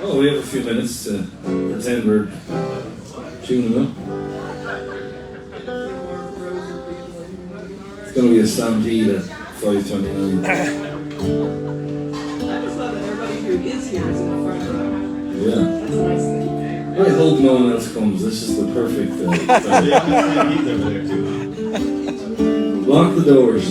Oh, we have a few minutes to pretend we're tuning up. It's going to be a stampede at 5:29. I just love that everybody who is here is in the front row. Yeah. That's a nice thing. I hope no one else comes. This is the perfect Lock the doors.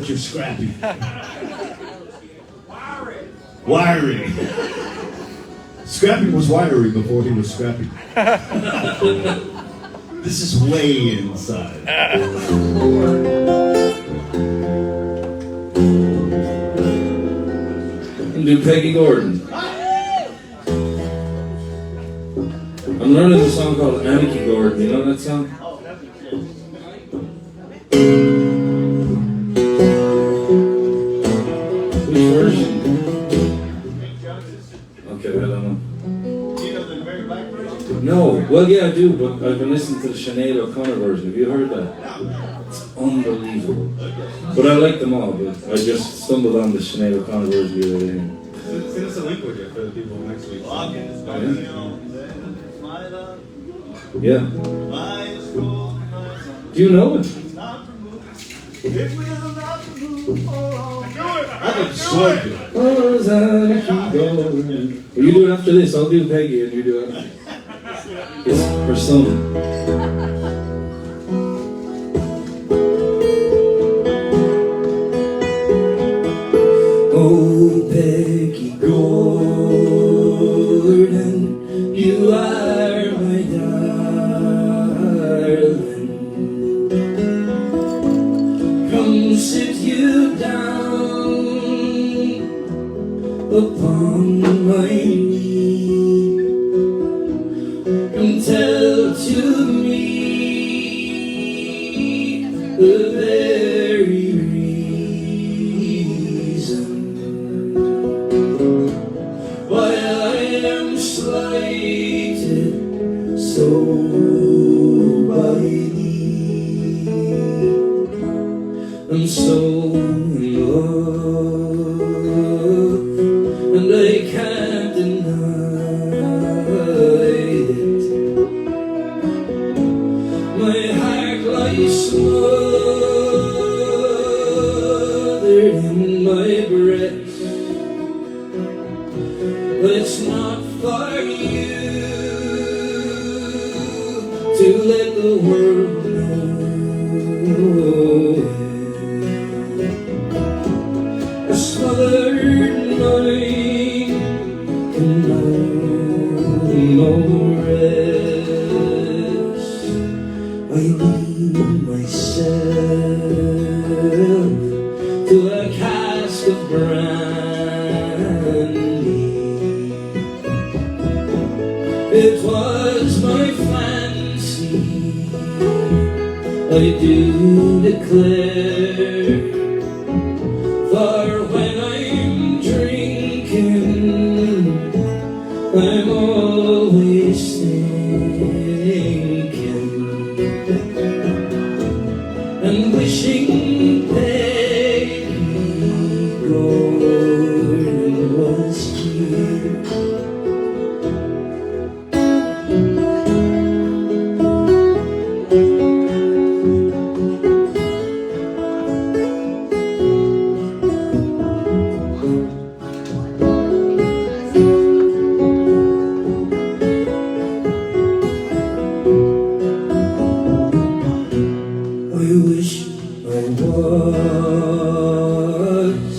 but you're scrappy. Wiry. Scrappy was wiry before he was scrappy. This is way inside. And do Peggy Gordon. I'm learning a song called Anarchy Gordon. You know that song? Which version? Okay, I don't know. No, well, yeah, I do, but I've been listening to the Sinead O'Connor version. Have you heard that? It's unbelievable. But I like them all, but I just stumbled on the Sinead O'Connor version the other day. Send us a link with you for the people next week. Yeah. Do you know it? I can sword you. Well, you do it after this. I'll do Peggy and you do it after. It's her son. Oh, Peggy Gordon, you are my darling. Come sit you down upon my knee and tell to me the very reason why I am slighted so by thee. I'm so in love, and I can't deny it. My heart lies smothered in my breast, but it's not for you to let the world know. A smothered mind can know no rest. I leave myself to a cask of brandy. It was my fancy, I do declare, for when I'm drinking, I'm always thinking and wishing Peggy Gordon was here. I wish I was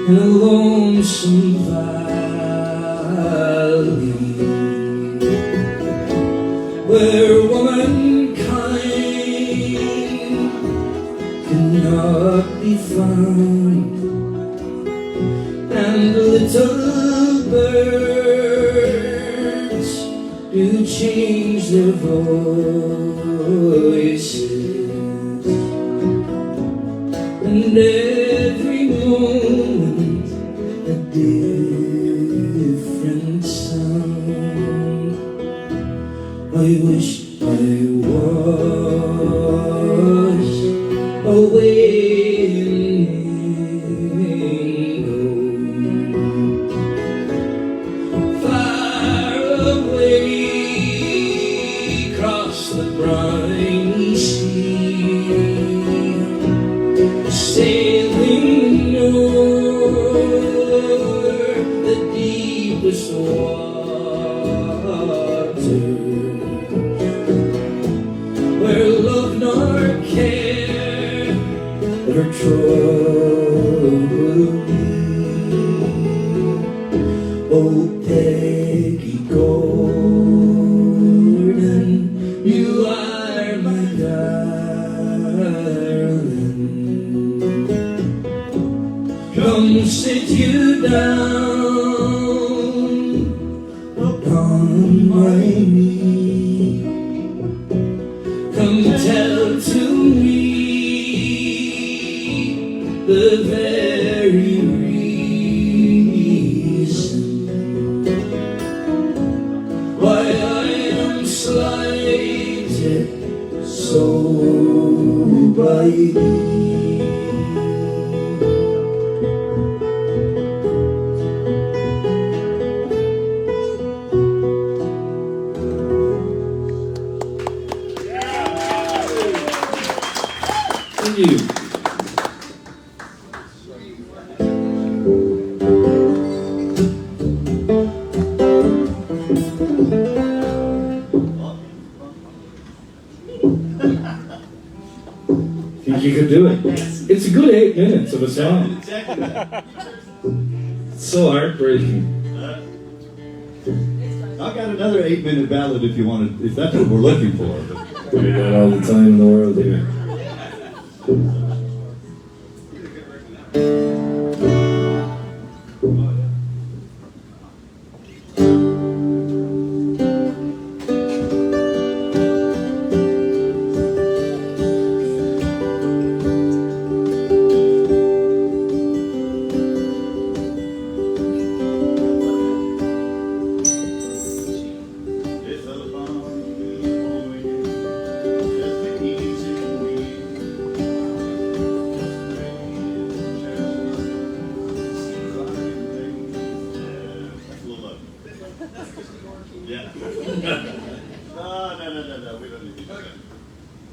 in a lonesome valley where womankind cannot be found, and little birds do change their voices, and every moment a different sound. I wish I was away in England, far away across the briny sea, sailing o'er the deepest water, Peggy Gordon, you are my darling. Come sit you down upon my knee. Come tell to me the very reason why I am slighted so by thee. Thank you. Think you could do it? It's a good 8 minutes of a song. Exactly that. It's so heartbreaking. I've got another 8-minute ballad if you want to, if that's what we're looking for. We got all the time in the world here.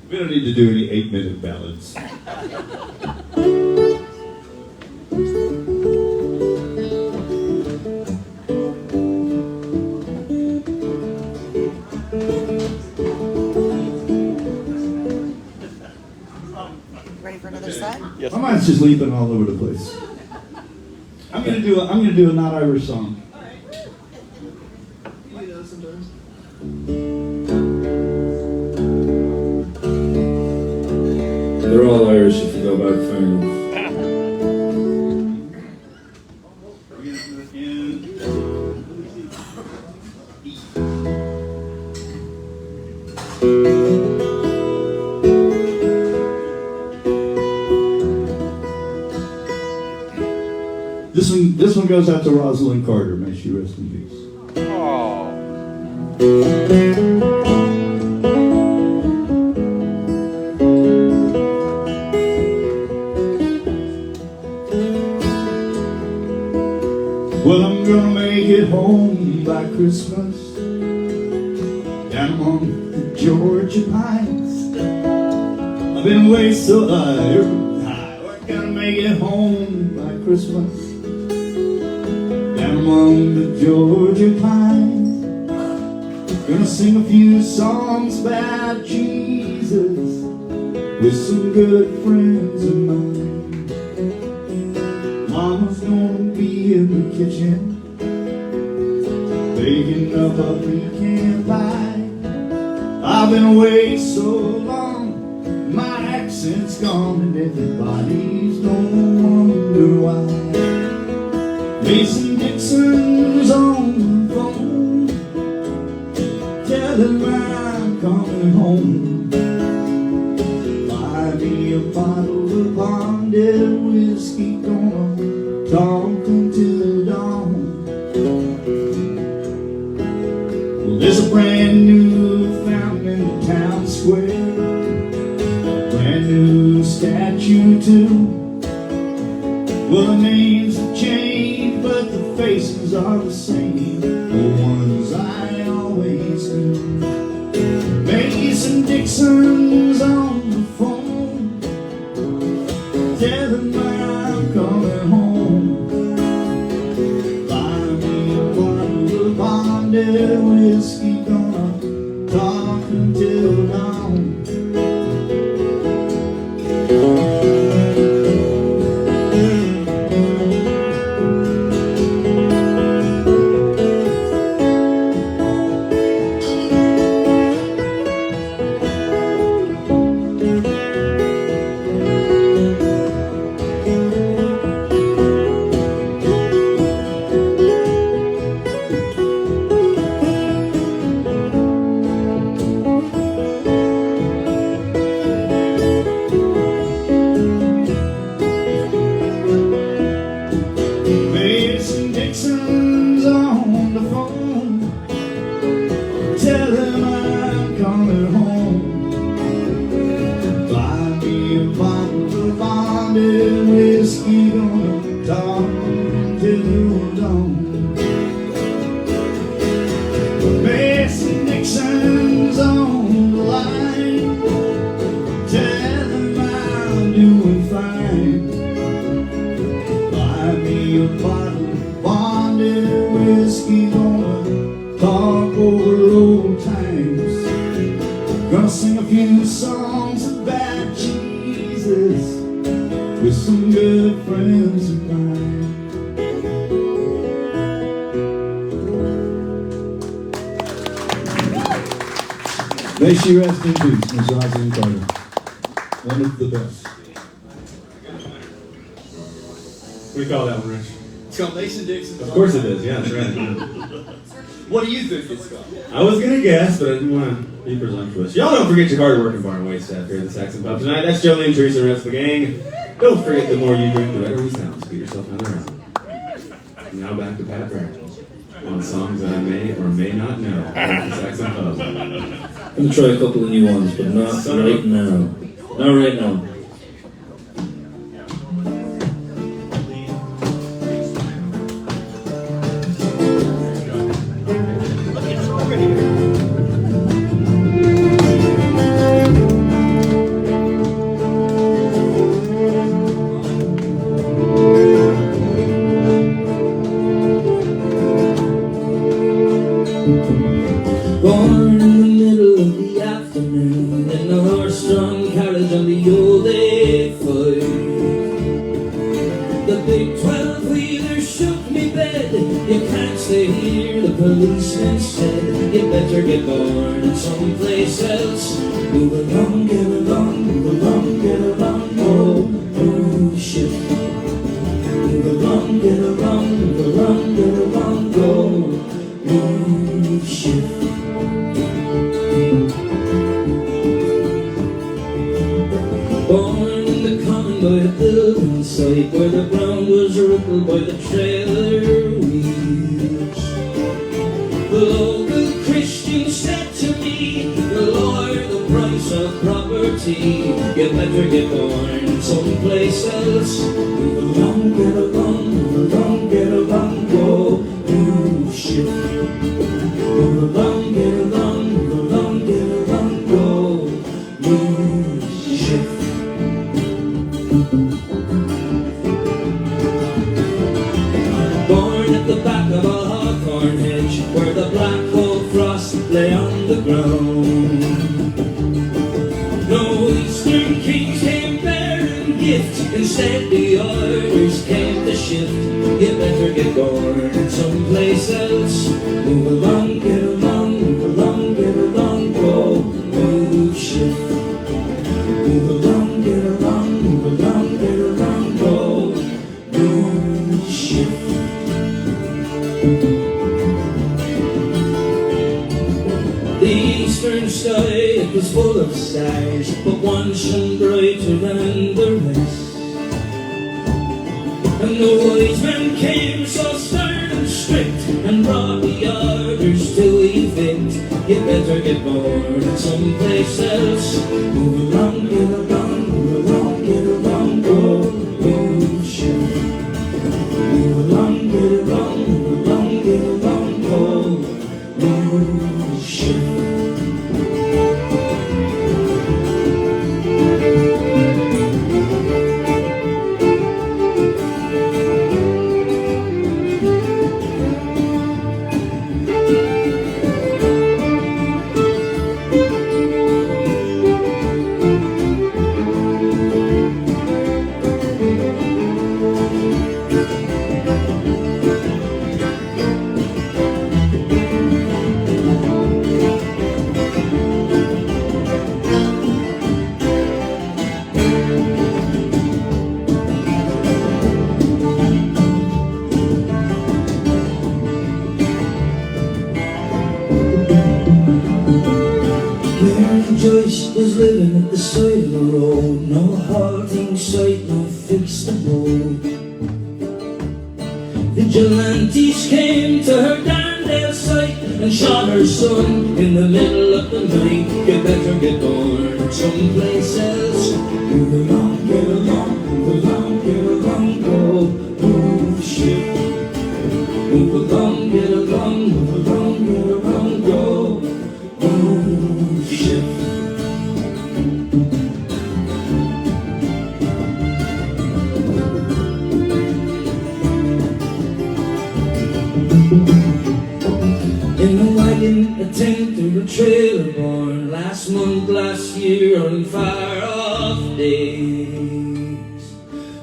We don't need to do any 8-minute ballads. Ready for another set? Yes. My mind's just leaping all over the place. I'm gonna do a not Irish song. You know sometimes. They're all Irish if you go back far enough. This one goes out to Rosalind Carter. May she rest in peace. Well, I'm gonna make it home by Christmas, down among the Georgia pines. I've been away so I'm gonna make it home by Christmas, down among the Georgia pines. Gonna sing a few songs about Jesus with some good friends of mine. Mama's gonna be in the kitchen baking up a pecan pie. I've been away so long, my accent's gone and everybody's gonna wonder why. Mason Dixon's on the phone, telling me I'm coming home. Buy me a bottle of bonded whiskey, gonna talk until dawn. Well, there's a brand new fountain in the town square, a brand new statue too. Well, the names have changed, but the faces are the same, the ones I always knew. Mason Dixon's on the phone, telling me I'm coming home. Buy me a bottle of bonded whiskey, gonna talk until dawn. Mason Dixon's on the line. Tell him I'm doing fine. Buy me a bottle of bonded whiskey. Gonna talk over old times. Gonna sing a few songs about Jesus with some good friends of mine. May she rest in peace, Miss Rosalind Carter. One of the best. What do you call that one, Rich? It's called Mason Dixon. Of course it is, yeah, that's right. What do you think it's called? I was gonna guess, but I didn't want to be presumptuous. Y'all don't forget your hard-working bar and wait staff here at the Saxon Pub tonight. That's Jolene, Teresa, and the rest of the gang. Don't forget, the more you drink, the better we sound. So get yourself another round. Now back to Pat Byrne on songs that I may or may not know at the Saxon Pub. I'm gonna try a couple of new ones, but not right now. Not right now. Born in the middle of the afternoon in a horse-drawn carriage on the old A5. The big 12-wheeler shook me bed. You can't stay here, the policeman said. You better get born in someplace else. Move along, get along, move along, get along, oh, move shit. Move along, get along, move along, get along, go, move shit. Born in the common by a building site where the ground was rippled by the trailer wheels. The local Christian said to me, "You'll lower the price of property. You better get born someplace else. Move along, get along, move along, get along, go, move shit. Move along, get along, move along, get along, go, move shit." Born at the back of a hawthorn hedge where the black hole frost lay on the ground. No eastern kings came bearing gift, instead the orders came to shift. You better get born someplace else. Move along, get along, move along, get along, go, move shift. Move along, get along, move along, get along, go, move shift. The eastern sky, it was full of stars, but one shone brighter than the rest. And the wise men came so stern and strict, and brought the orders to evict. You better get born someplace else. Move along, get along, move along, get along, go, move shift. Move along, get along, move along, get along, go, move shift. Joyce was living at the side of the road. No halting sight, no fixed abode. Vigilantes came to her Darndale site and shot her son in the middle of the night. You better get born someplace else. Move along, get along, move along, get along, go, move shit. Move along, get along, move along, get along, In the wagon, a tent or a trailer born last month, last year on far off days.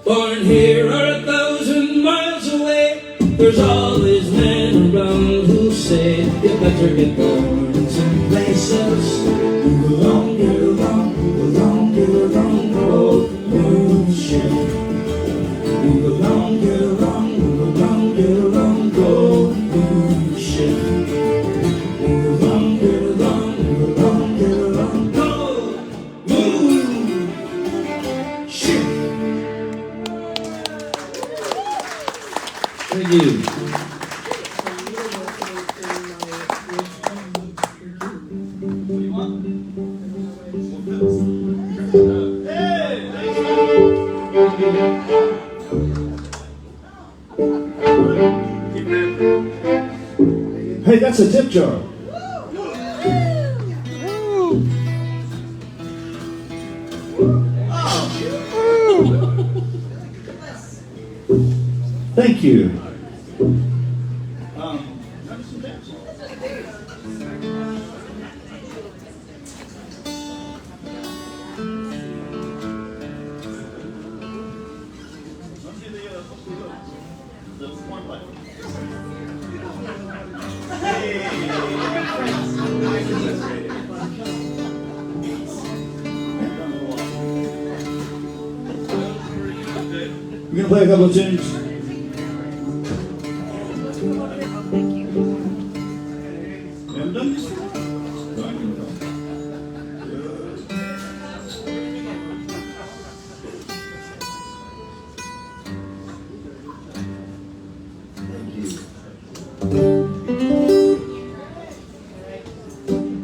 Born here or 1,000 miles away, there's always men around who say you better get born someplace else. Move along, get along, move along, get along, go move ship. Move along, get along, move along, get along, go move ship. Move along, get along, move along, get along, go move ship. Thank you. Hey, that's a tip jar. Thank you. We're gonna play a couple of tunes. Haven't done this before?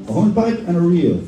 A hornpipe and a reel.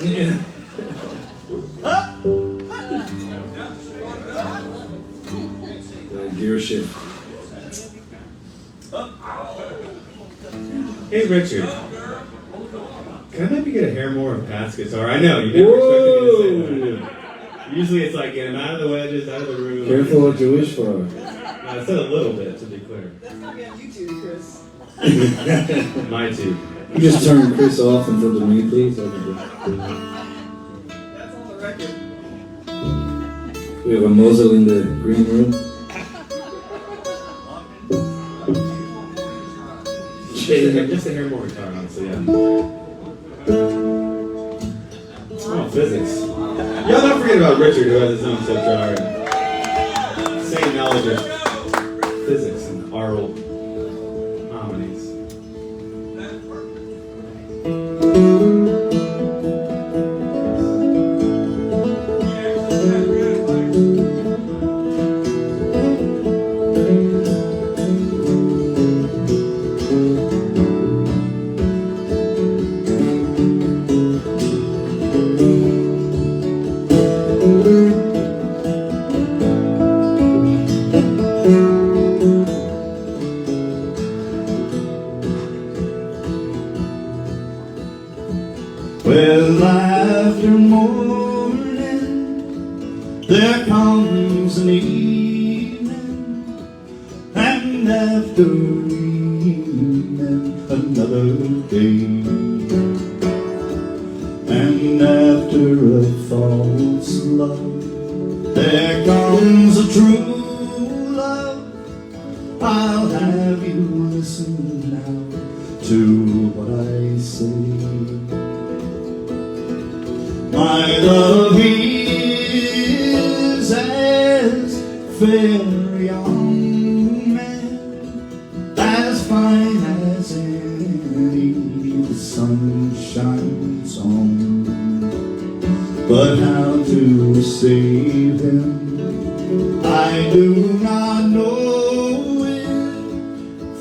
Gear shift. Hey Richard, can I maybe get a hair more of Pat's guitar? I know, you never expected me to say that. Usually it's like, get him out of the wedges, out of the room. Careful what you wish for. No, I said a little bit, to be clear. That's gonna be on YouTube, Chris. Mine too. You just turn Chris off in front of me, please. That's on the record. We have a muzzle in the green room. Just to hear more guitar, honestly, yeah. Oh, physics. Y'all don't forget about Richard, who has his own subgenre. Same knowledge of physics and aural harmonies. Well, after morning, there comes an evening, and after evening, another day. And after a false love, there comes a true love. I'll have you listen now to what I say. My love is as fair a young man, as fine as any the sun shines on. But how to save him, I do not know it,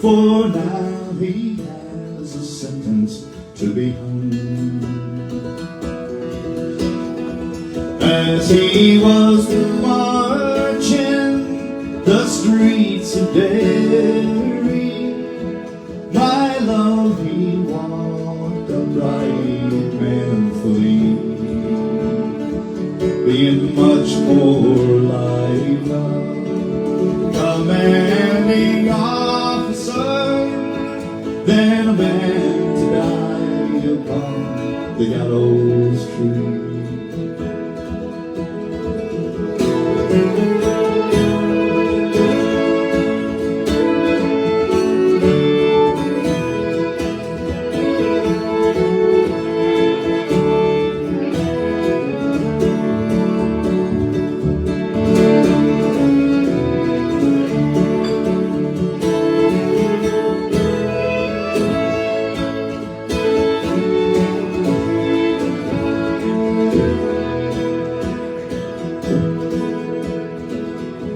for now he has a sentence to be hung. As he was marching the streets of Derry, my love, he walked upright manfully, being much more like a commanding officer than a man to die upon the gallows tree.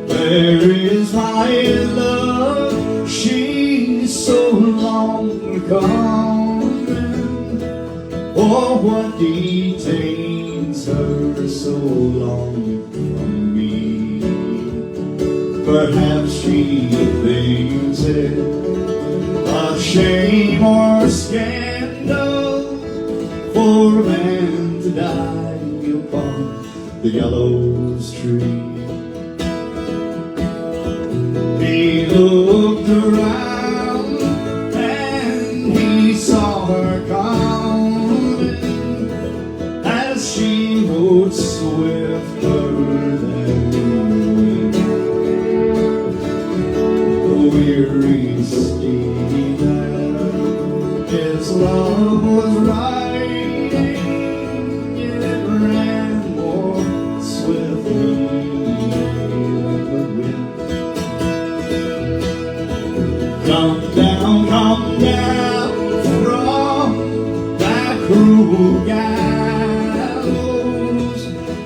Where is my love? She's so long coming. Oh, what detains her so long from me? Perhaps she thinks it a shame or scandal for a man to die upon the gallows tree. He looked around and he saw her coming as she rode swifter than the wind. The weary steed that his love was riding, it ran more swiftly than the wind. Come down from that cruel gallows.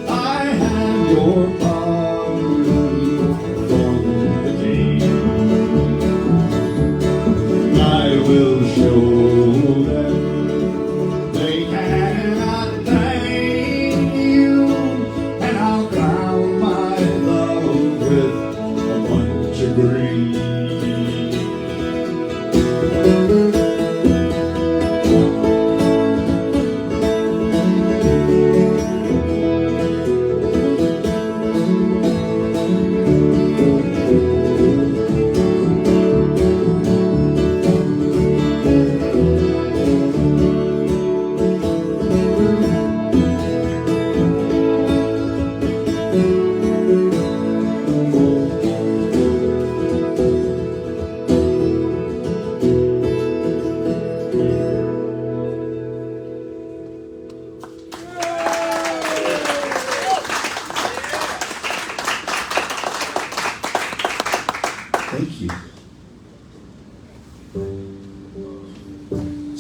I have your pardon from the king. I will show them they cannot thank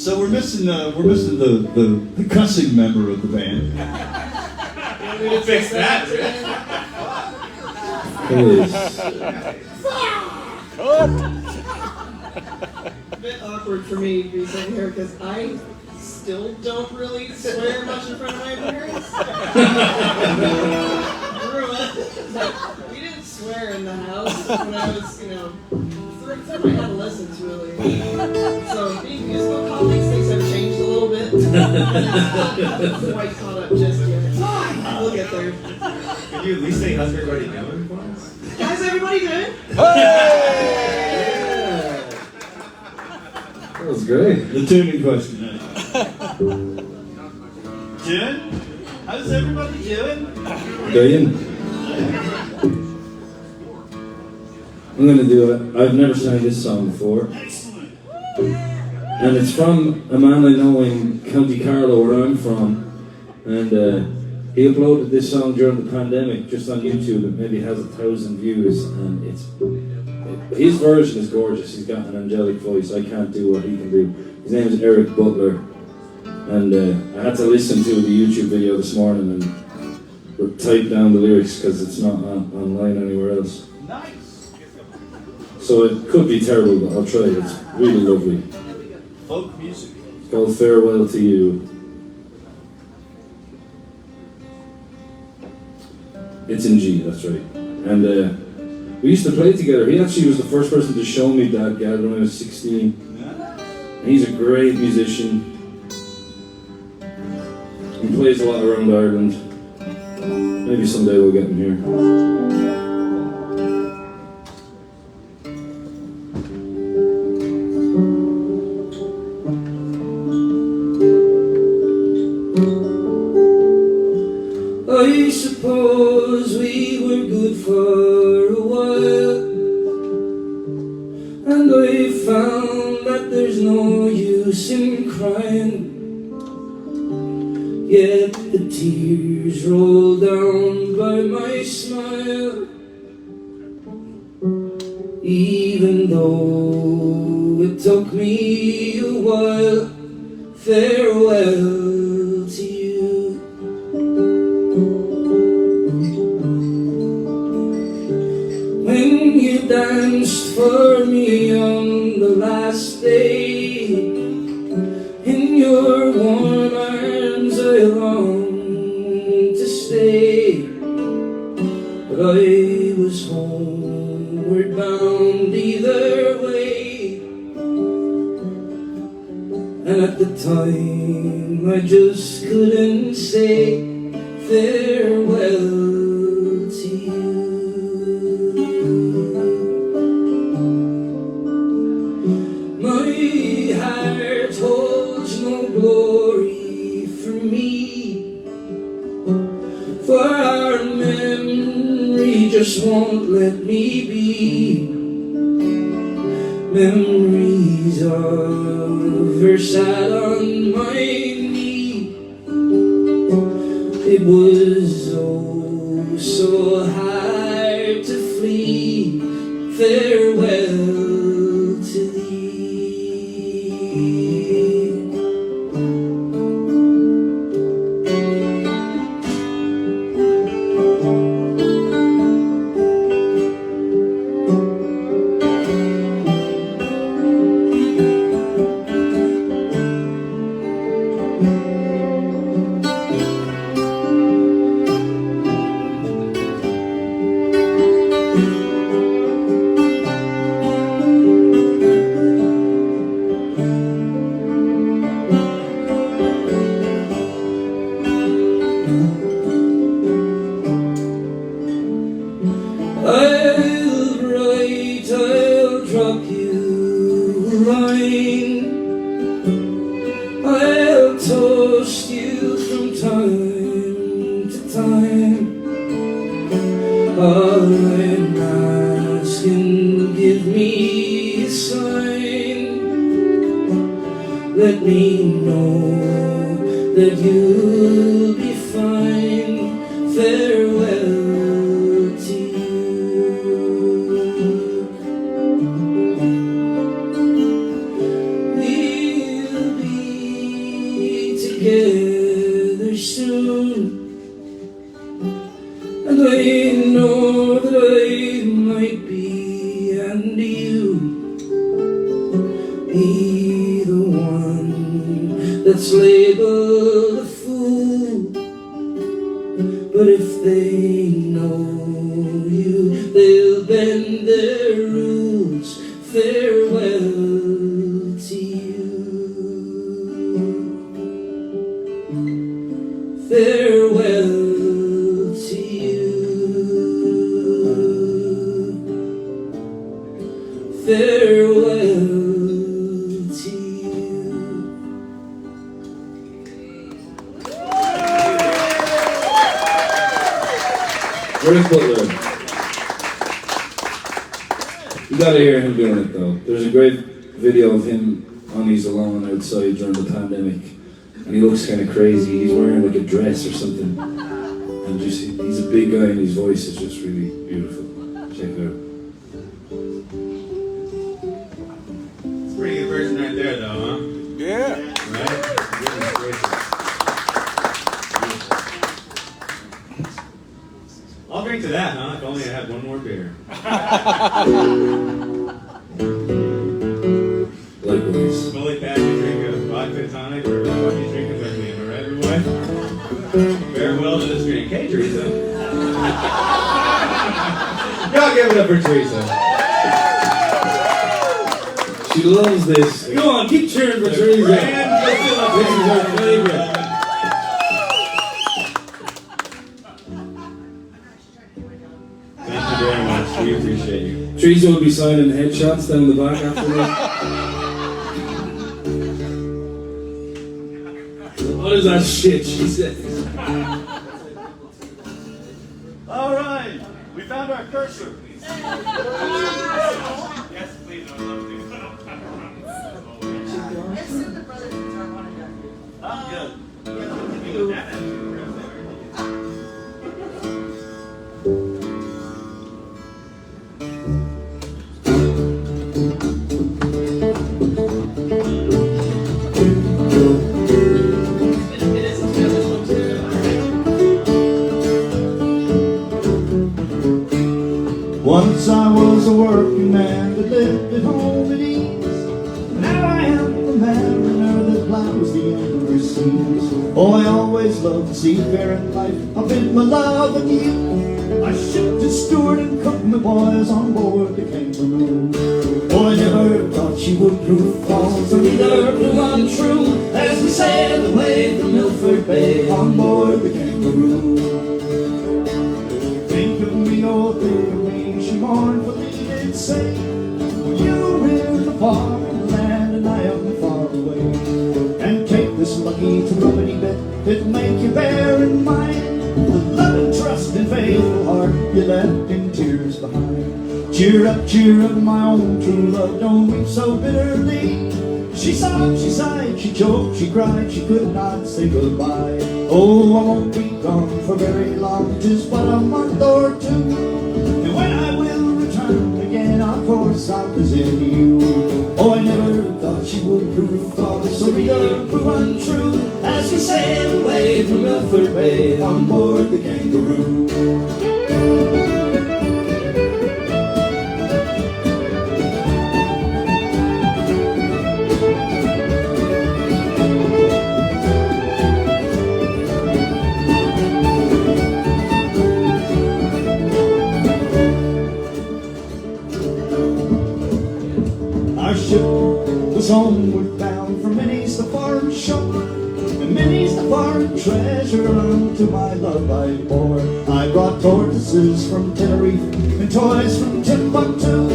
So we're missing the cussing member of the band. We'll fix that. A bit awkward for me to be sitting here because I still don't really swear much in front of my parents. Grew up, but we didn't swear in the house when I was, through my adolescence really. So being musical colleagues, things have changed a little bit. Not quite caught up just yet. We'll get there. Could you at least say how's everybody doing for us? How's everybody doing? That was great. The tuning question. Jen, how's everybody doing? I'm gonna do it. I've never sang this song before. And it's from a man I know in County Carlow where I'm from. And he uploaded this song during the pandemic just on YouTube. It maybe has 1,000 views, and his version is gorgeous. He's got an angelic voice. I can't do what he can do. His name is Eric Butler, and I had to listen to the YouTube video this morning and type down the lyrics because it's not online anywhere else. Nice. So it could be terrible, but I'll try. It's really lovely. Folk music. It's called Farewell to You. It's in G, that's right. And we used to play together. He actually was the first person to show me that guy when I was 16. And he's a great musician. He plays a lot around Ireland. Maybe someday we'll get him here. I suppose we were good for a while, and I found that there's no use in crying. Yet the tears roll down by my smile, even though it took me a while. Farewell to you. When you danced for me on the last day, in your warm arms I longed to stay, but I was homeward bound either way, and at the time I just couldn't say farewell to you. My heart holds no glory for me, for our memory just won't let me be. Memories of her sat on my knee. It was oh so hard to flee. Farewell to thee. I'll write, I'll drop you a line, I'll toast you from time to time. All I'm asking, give me a sign. Let me know that you'll be fine. Farewell to you. We'll be be the one that's labeled a fool. But if they know you, they'll bend their rules. Farewell to you. Farewell to you. Farewell to you. Where's Butler? You gotta hear him doing it though. There's a great video of him on his alone outside during the pandemic, and he looks kind of crazy. He's wearing like a dress or something, and just he's a big guy, and his voice is just really beautiful. Check it out. It's a pretty good version right there, though, huh? Yeah. Right? Goodness gracious. I'll drink to that, huh? If only I had one more beer. Likewise. Fully packed to drink a vodka tonic or what he's drinking with me. Am I right, everybody? Farewell to this drink. Hey, Teresa. Y'all give it up for Teresa. She loves this. Go on, keep cheering for Teresa. This is her favorite. Thank you very much. We appreciate you. Teresa will be signing headshots down the back after this. What is that shit she says? All right, we found our cursor. Yes, please. I would love to. Assume the Brothertons are one of them. I'm good. Once I was a working man that lived at home at ease. Now I am the mariner that plows the endless seas. Oh, I always loved seafaring life. I bid my love adieu. I shipped as steward and cooked my boys on board the Kangaroo. Oh, I never thought she would prove false or either prove untrue as we sailed away from Milford Bay on board the Kangaroo. Think of me, oh, think of me. She mournfully did say, you're in the far land and I am far away. And take this lucky company bit that make you bear in mind the love and trust and faithful heart you left in tears behind. Cheer up, my own true love, don't weep so bitterly. She sobbed, she sighed, she choked, she cried, she could not say goodbye. Oh, I won't be gone for very long, 'tis but a month or two. And when I will return again, of course I'll visit you. Oh, I never thought she would prove false or either prove untrue as we sailed away from Milford Bay on board the Kangaroo. Our ship was homeward bound from many's the foreign shore, and many's the foreign treasure unto my love I bore. I brought tortoises from Tenerife and toys from Timbuktu,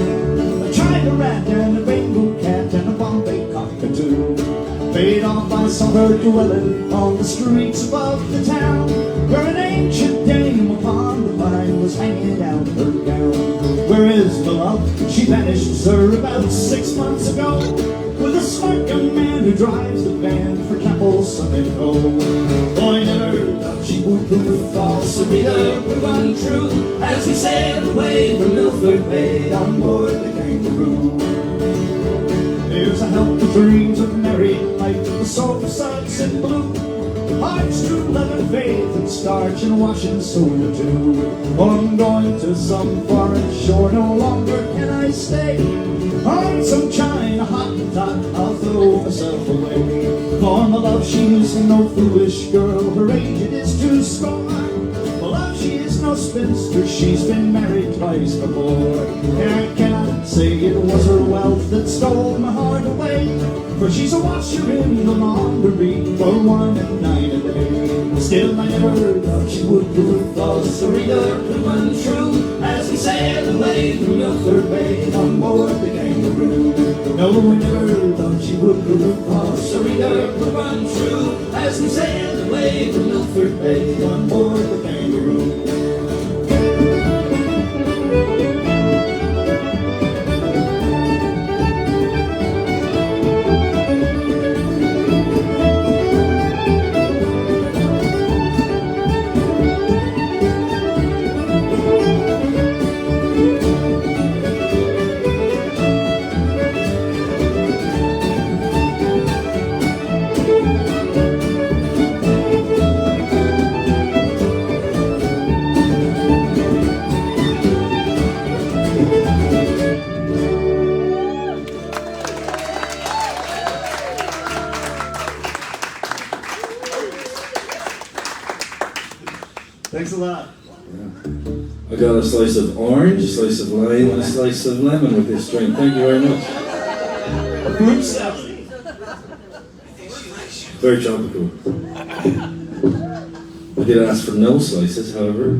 a China rat and a Bengal cat and a Bombay cockatoo. Paid off I saw her dwelling on the streets above the town, where an ancient dame upon the vine was hanging out her gown. Where is my love? She vanished, sir, about 6 months ago, with a smart young man who drives the van for Capel, Sun and Co. Oh, I never thought she would prove false or either prove untrue as we sailed away from Milford Bay on board the Kangaroo. Here's a health to dreams of married life, the soap suds and blue, hearts, true love and faith and starch and washing soda too. Oh, I'm going to some foreign shore, no longer can I stay. On some china hot top, I'll throw myself away. For my love, she is no foolish girl, her age it is to scorn. My love, she is no spinster, she's been married twice before. And I cannot say it was her wealth that stole my heart away, for she's a washer in the laundry for 1 and 9 a day. Still I never thought she would prove false, a reader and untrue, as we sailed away from Milford Bay on board the Kangaroo. No, I never thought she would prove false, a reader and untrue, as we sailed away from Milford Bay on board the Kangaroo. Thanks a lot. I got a slice of orange, a slice of lime, and a slice of lemon with this drink. Thank you very much. Fruit salad. Very tropical. I did ask for no slices, however.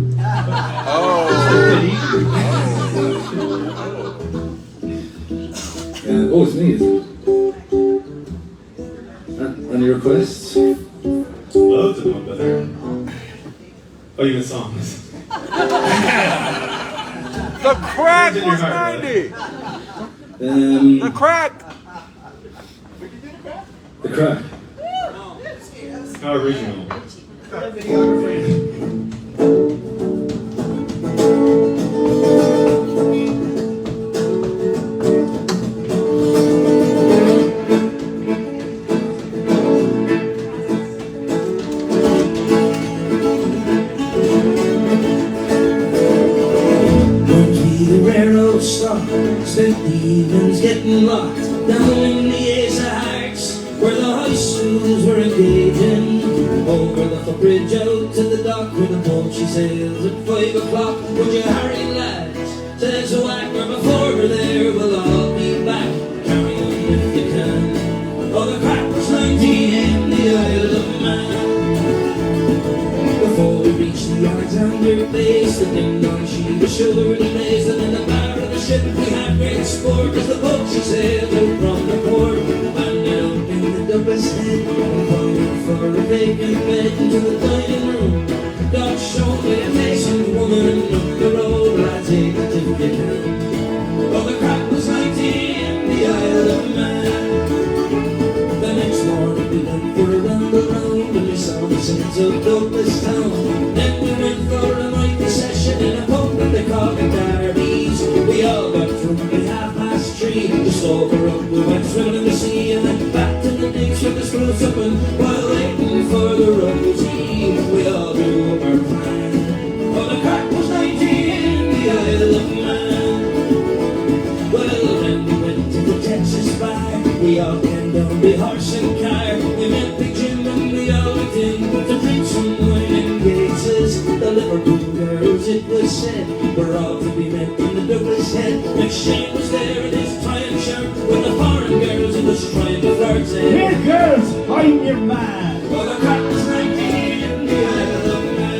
Oh, it's me, is it? Any requests? Loads of them, but they're... Oh, even songs. The crack It's in your was heart, 90. Um, The crack. the crack. How original. Spent the evenings getting locked down in the Ace of Hearts, where the high schools were engaging. Over the footbridge out to the dock where the boat she sails at 5 o'clock. Would you hurry, lads? Says the whacker. Before we're there, we'll all be back. Carry on if you can. Oh, the crack was 19 in the Isle of Man. Before we reached the Alexander base, the ding dong she was sure to blaze, and in the bar of the ship we had great sport as the boat she sailed out from the port. And out in the Douglas head, calling for a vacant bed into the dining room. God showed me a decent woman up the road, I'll take it if you can. Oh, the crack was 19 in the Isle of Man. The next morning we went for a ramble round, and we saw the saints of Douglas town. Then we went for a nightly session in a pub that they call the Derby's. We all got drunk at 3:30. Just over up we went swimming in the sea, and then back to the digs with the screws open while waiting for the rosy. We all drew up our plan. Oh, the crack was 19 in the Isle of Man. Well, then we went to the Texas bar. We all came down the horse and car. We met Big Jim and we all went in to drink some wine and Gates's. The Liverpool girls, it was said, were all to be met in the Douglas head. McShane was there in his triumph shirt with the foreign girls he was trying to flirt. Here, girls, find your man. Well, the crack was 19 in the Isle of Man.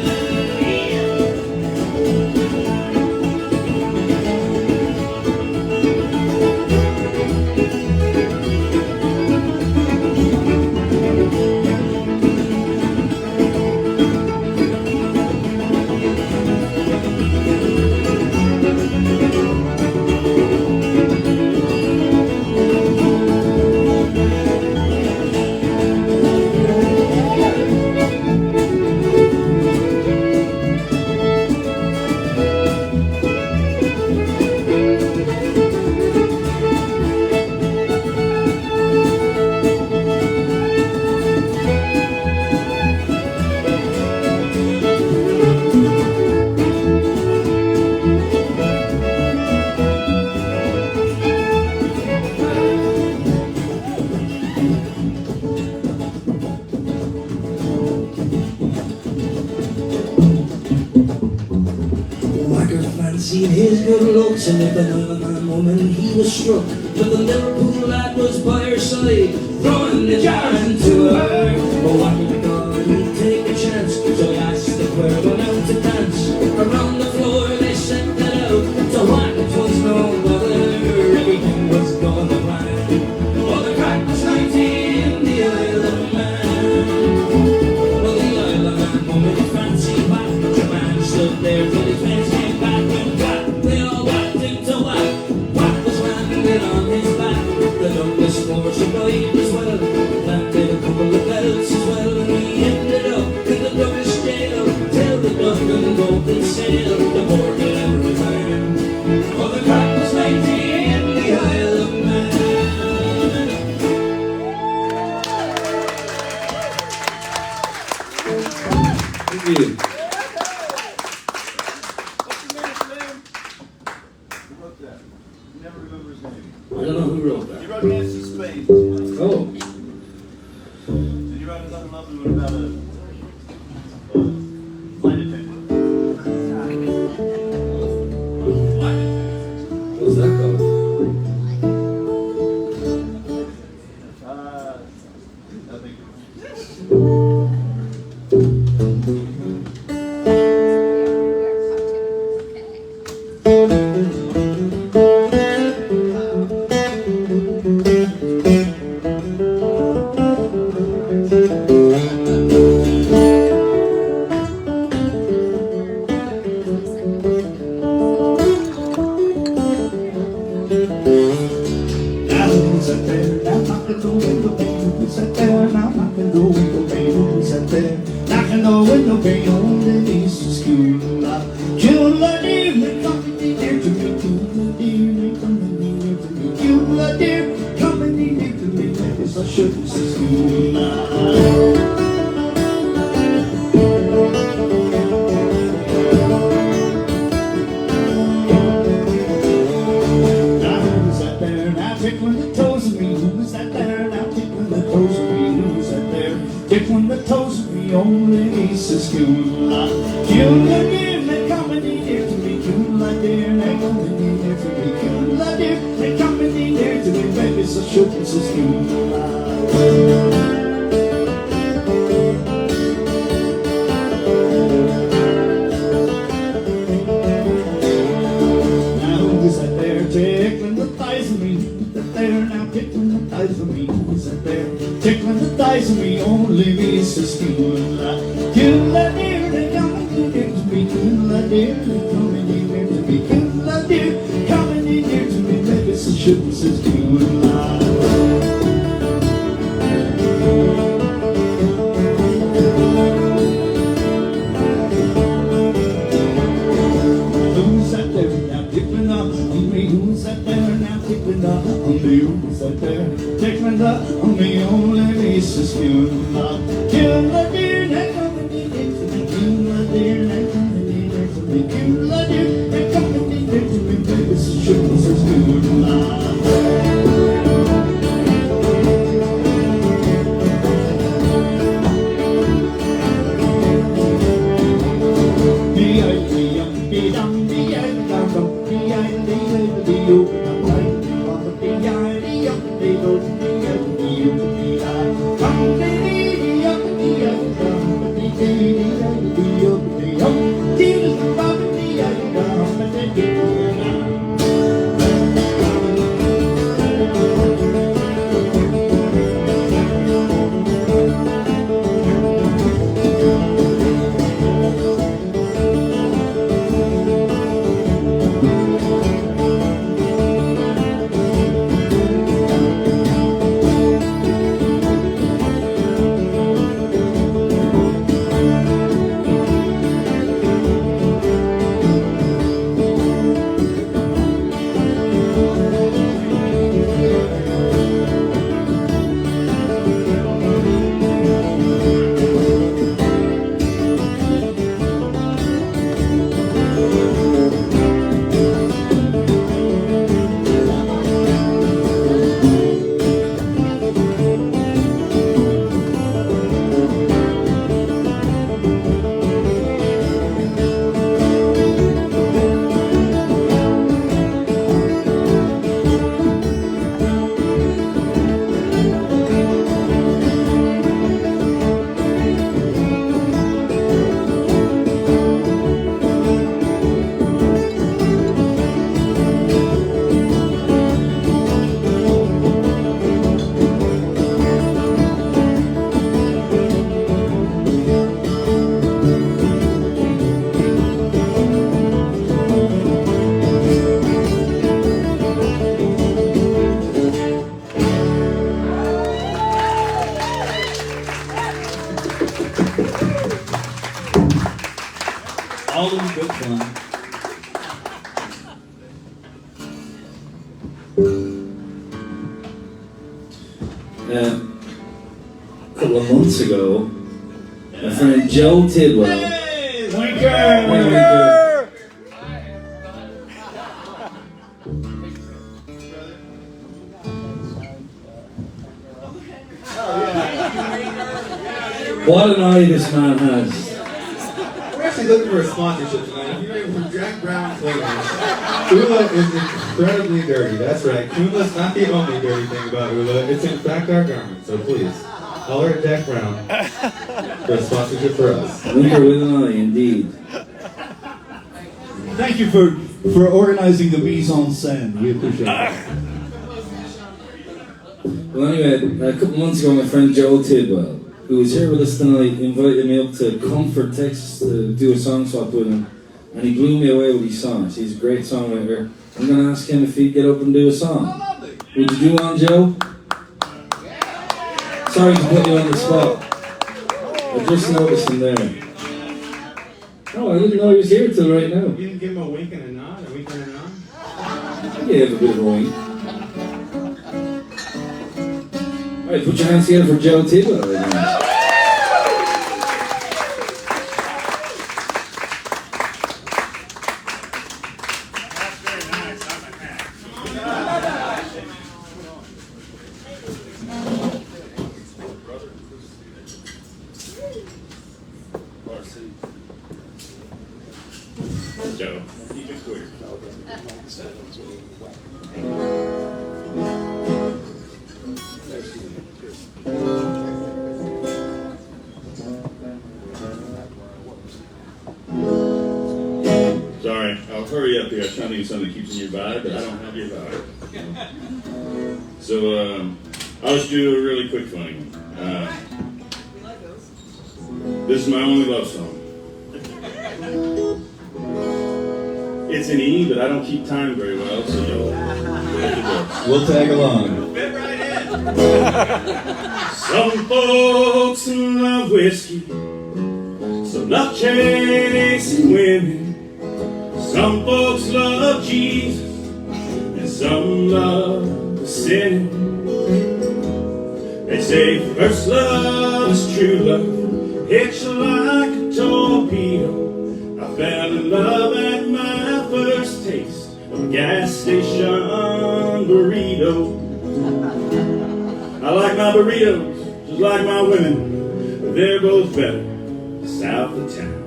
seen his good looks, and if another man woman he was struck. But the Liverpool lad was by her side, throwing the jars into her. But what he thought he'd take a chance, so he asked the choir went out to dance. Around the floor they sent it out, to what it was no bother. Everything was going to plan. Oh, the crack was 19, the Isle of Man. Well, the Isle of Man woman fancy back, the man stood there till his friends came back. And what? They all whacked into what was landed on his back. The Douglas more survived as well, landed a couple of belts as well, and he ended up in the Douglas jail till the Dublin Golden Sail. The more than ever time. Oh, the crack was 19 in the Isle of Man. Thank you. Who wrote that? You never remember his name. I don't know who wrote that. He wrote Nancy Spade. Oh, Did you write another lovely one about a flight attendant? Flight attendant. what's that called? I think fun. A couple of months ago, my friend Joe Tidwell. Hey, Winker. What an eye this man has. We're actually looking for a sponsorship tonight. If you're able from Jack Brown Clothing, Ulla is incredibly dirty. That's right. Ulla's not the only dirty thing about Ulla. It's in fact our garment. So please, holler at Jack Brown for a sponsorship for us. Winker with an eye, indeed. Thank you for organizing the mise en scène. We appreciate it. Well, anyway, a couple months ago, my friend Joe Tidwell, who was here with us tonight, invited me up to Comfort, Texas to do a song swap with him, and he blew me away with his songs. He's a great songwriter. I'm going to ask him if he'd get up and do a song. Would you do one, Joe? Sorry to put you on the spot. I just noticed him there. Oh, I didn't know he was here till right now. You didn't give him a wink and a nod, a wink and a nod? I gave a bit of a wink. Alright, put your hands together for Joe Tidwell right now. That's very nice. I'm a hat. Joe, you can queer. Sorry, I'll hurry up here. I was trying to do something that keeps in your vibe, but I don't have your vibe. So, I'll just do a really quick funny one. This is my only love song. It's an E, but I don't keep time very well, so you'll have to go. We'll tag along. Fit right in. Some folks love whiskey, some love chasing women. Some folks love Jesus, and some love sinning. They say first love is true love, hits you like a torpedo. I fell in love at my first taste of a gas station burrito. I like my burritos, just like my women, but they're both better south of town.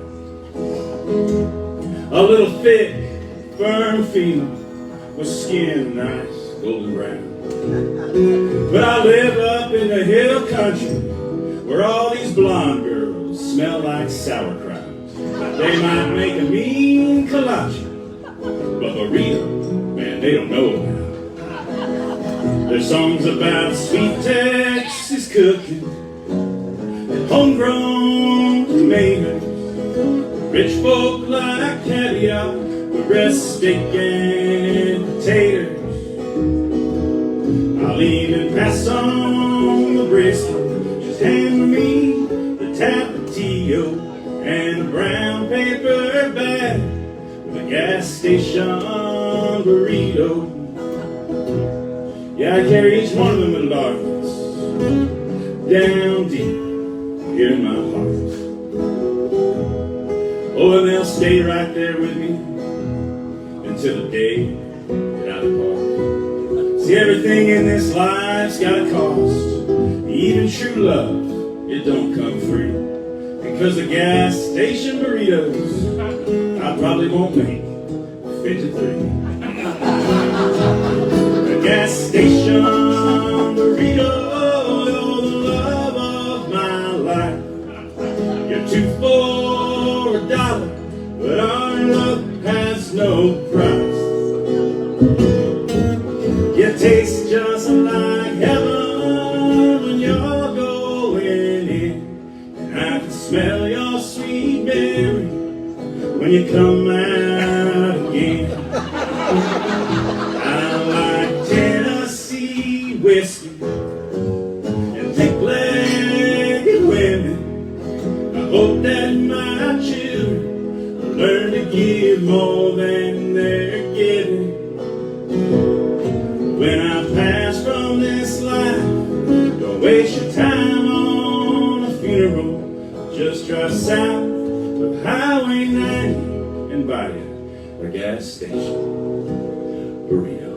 A little thick, firm feeling, with skin nice, golden brown. But I live up in the hill country, where all these blonde girls smell like sauerkraut. They might make a mean kolache, but burrito, man, they don't know about. There's songs about sweet Texas cooking, and homegrown tomatoes. Rich folk like caviar, the rest steak and potatoes. I'll even pass on the brisket, just hand me the tapatio and a brown paper bag with a gas station burrito. Yeah, I carry each one of them in darkness, down deep here in my heart. Oh, and they'll stay right there with me until the day that I depart. See, everything in this life's got a cost. Even true love, it don't come free. Because the gas station burritos, I probably won't make 53. The gas station burrito, you're the love of my life. You're two for $1, but our love has no price. You taste just like heaven when you're going in, and I can smell your sweet berry when you come out again. I like Tennessee whiskey and thick-legged women. I hope that my children will learn to give more than they're giving. When I pass from this life, don't waste your time on a funeral. Just drive south of Highway 90 and buy you a gas station burrito.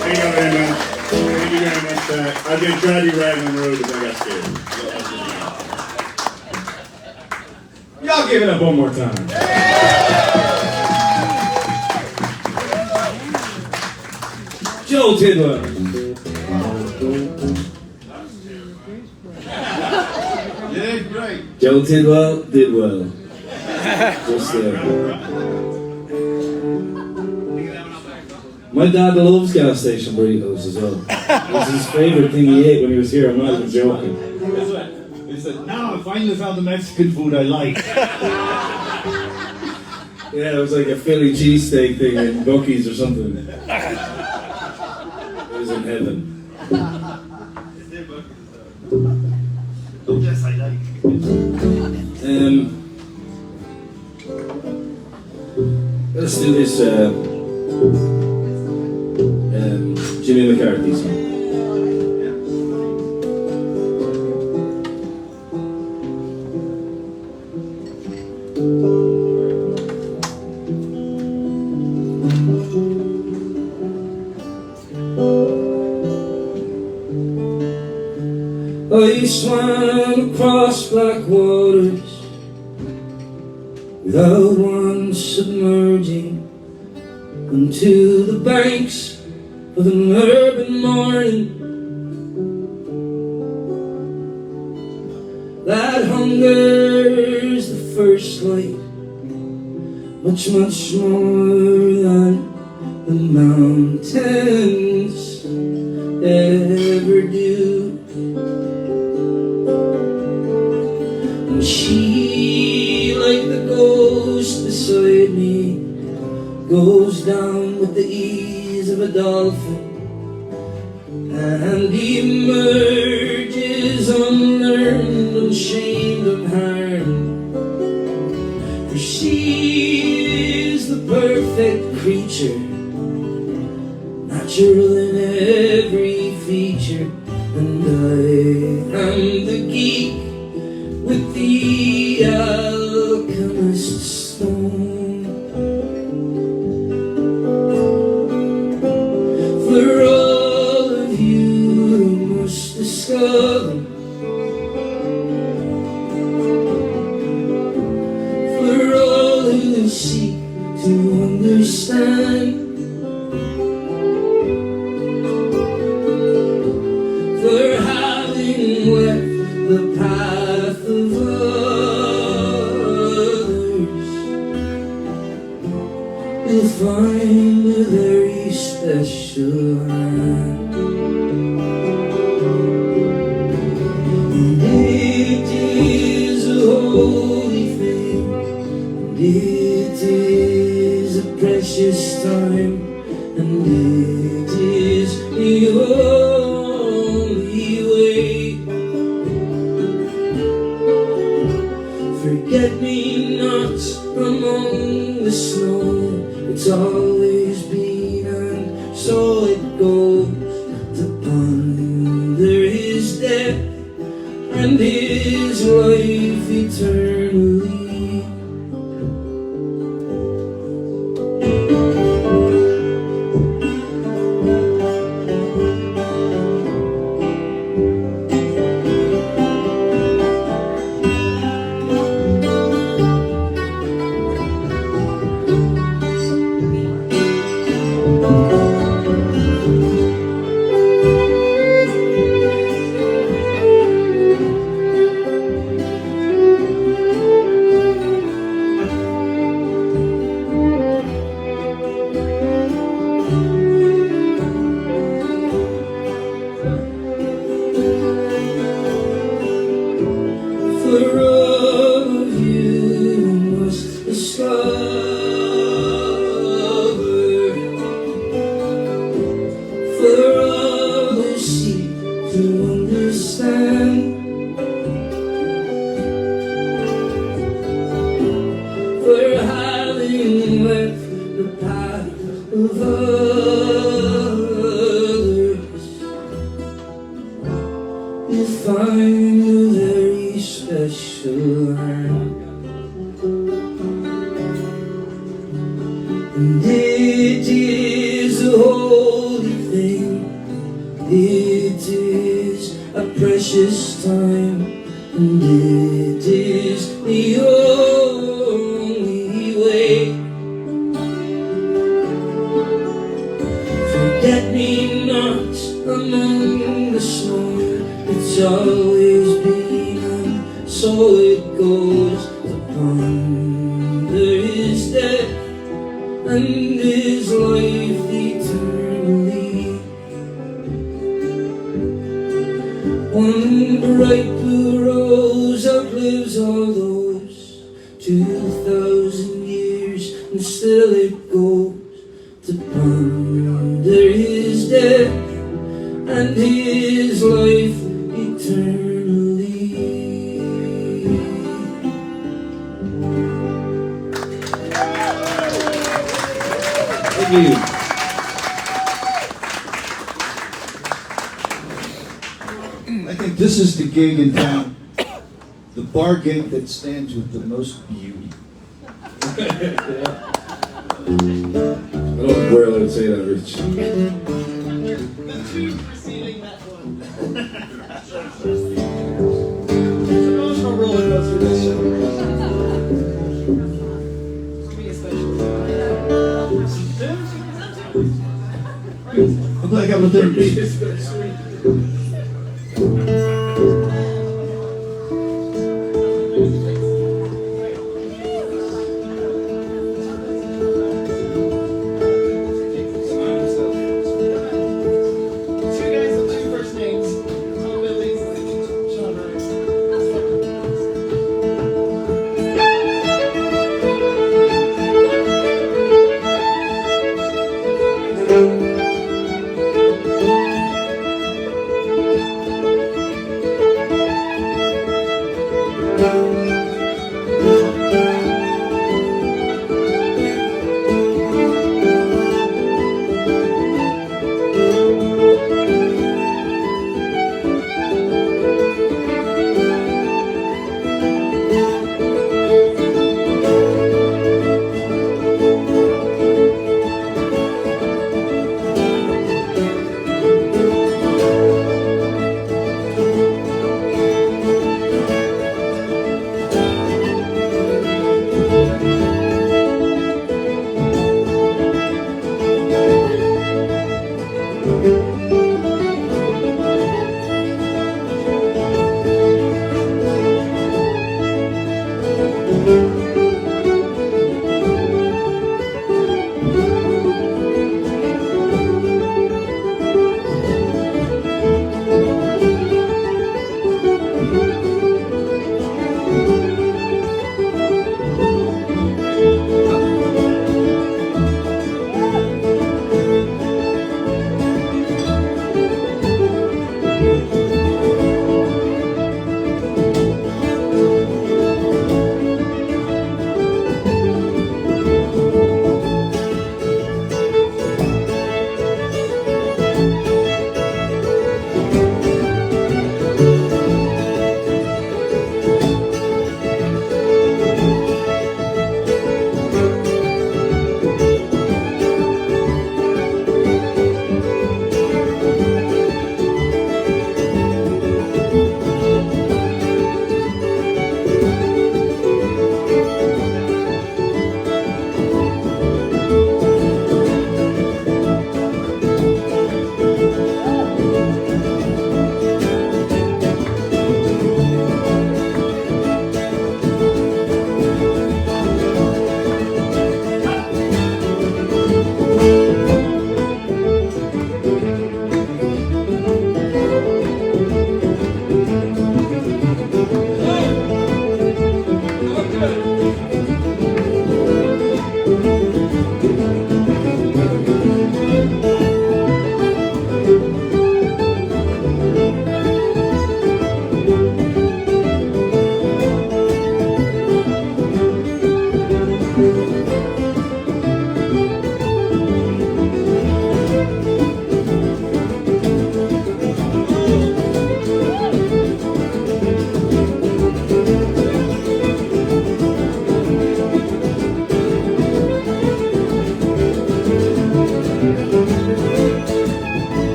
Thank you very much. Thank you very much. I was going to try to do Rag on the Road, but then I got scared. Y'all give it up one more time. Joe Tidwell. Yeah, great. Joe Tidwell did well. Just there. My dad loves gas station burritos as well. It was his favourite thing he ate when he was here. I'm not even joking. He said, now I finally found the Mexican food I like. Yeah, it was like a Philly cheesesteak thing in Buc-ee's or something. It was in heaven. Yes, I like. Let's do this Jimmy McCarthy song. I swam across black waters without once submerging unto the banks of an urban morning that hungers the first light much, much more than the mountains ever do. And she, like the ghost beside me, goes down with the ease of a dolphin and emerges unlearned, unshamed of harm. For she is the perfect creature, natural in every feature, and I am the geek with the alchemist's stone. For all of you who must discover, for all who seek to understand, for having left the path of others, you'll find a very special hand. And it is a holy thing, and it is a precious time, and it is the only way. Forget me not among the snow, it's always been and so it goes, to ponder his death and his life eternally. holy thing. It is a precious time, and it is the only way. Forget me not among the snow. It's always been, and so it goes. To ponder his death and his life eternally. One bright blue rose outlives all those. 2,000 years and still it goes. To ponder his death and his life eternally. Thank you. I think this is the gig in town, the bar gig that stands with the most beauty. I don't know where I would say that, Rich. The two preceding that one. It's an emotional roller coaster, this show. For me especially. Look like I'm a third beat.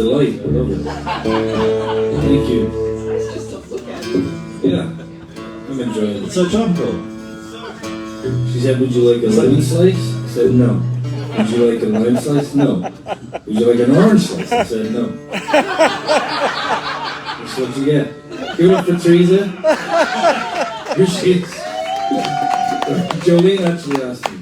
delight. I love it. Thank you. It's nice just to look at you. Yeah, I'm enjoying it. It's so topical. She said, would you like a lemon slice? I said, no. Would you like a lime slice? No. Would you like an orange slice? I said, no. That's what you get. Give it up for Teresa. Here she is. Jolene actually asked me.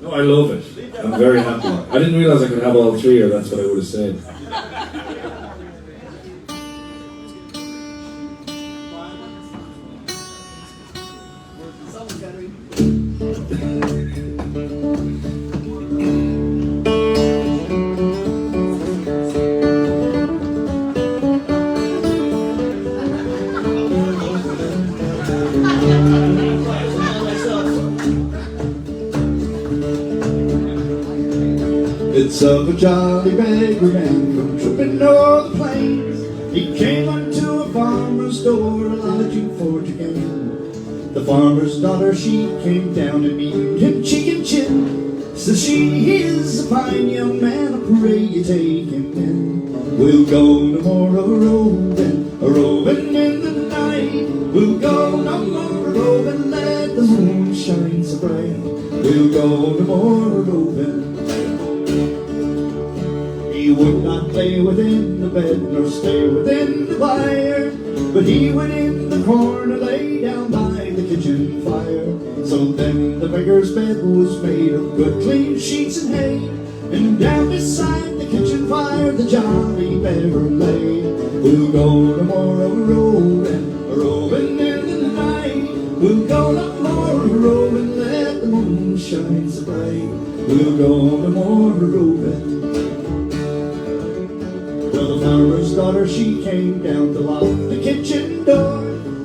No, I love it. I'm very happy. I didn't realize I could have all three, or that's what I would have said. Someone's got to be. It's of a jolly beggar man from tripping o'er the plains. He came unto a farmer's door, lodging for to gain. The farmer's daughter, she came down and beamed him cheek and chin. Says she, he is a fine young man, I pray you take him in. We'll go no more a roving in the night. We'll go no more a roving, let the moon shine so bright. We'll go no more a roving. He would not lay within the bed, nor stay within the fire, but he went in the corner, lay down by the kitchen fire. So then the beggar's bed was made of good clean sheets and hay, and down beside the kitchen fire the jolly beggar lay. We'll go no more a roving in the night. We'll go no more a roving, let the moon shine so bright. We'll go no more a roving. Well, the farmer's daughter, she came down to lock the kitchen door,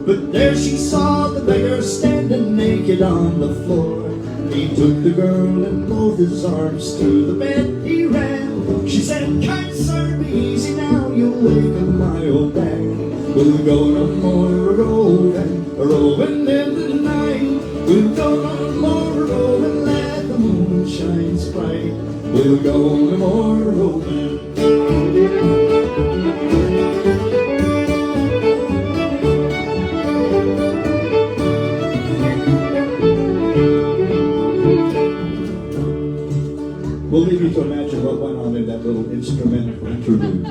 but there she saw the beggar standing naked on the floor. He took the girl in both his arms, to the bed he ran. She said, kind sir, be easy now, you'll waken my old man. We'll go no more a roving in the night. We'll go no more a roving, let the moon shine so bright. We'll go no more a roving. We'll leave you to imagine what went on in that little instrumental interlude.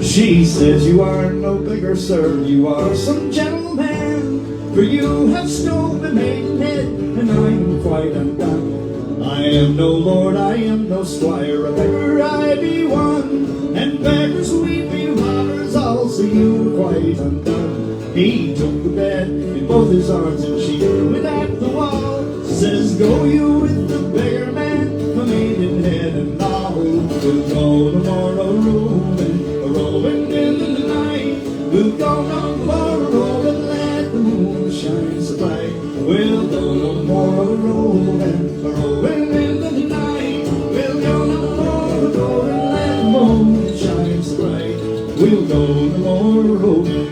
She says, you are no beggar, sir, you are some gentleman, for you have stolen the maidenhead, and I am quite undone. I am no lord, I am no squire, a beggar I be one, and beggars we be robbers also, you are quite undone. He took the bed in both his arms, and she threw it at the wall. Says, go you with the beggar man, my maidenhead and all. We'll go no more a roving in the night. We'll go no more a roving, let the moon shine so bright. We'll go no more a roving in the night. We'll go no more a roving, let the moon shine so bright. We'll go no more a roving.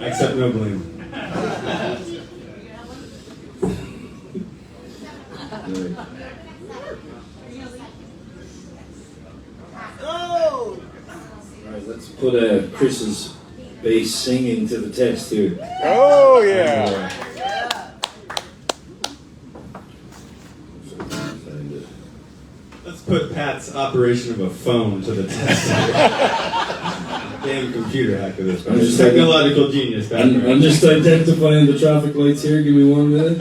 I accept no blame. Alright, let's put Chris's bass singing to the test here. Oh, yeah. Let's put Pat's operation of a phone to the test. Damn computer hack of this. I'm just technological genius. Pat. I'm just identifying the traffic lights here. Give me 1 minute.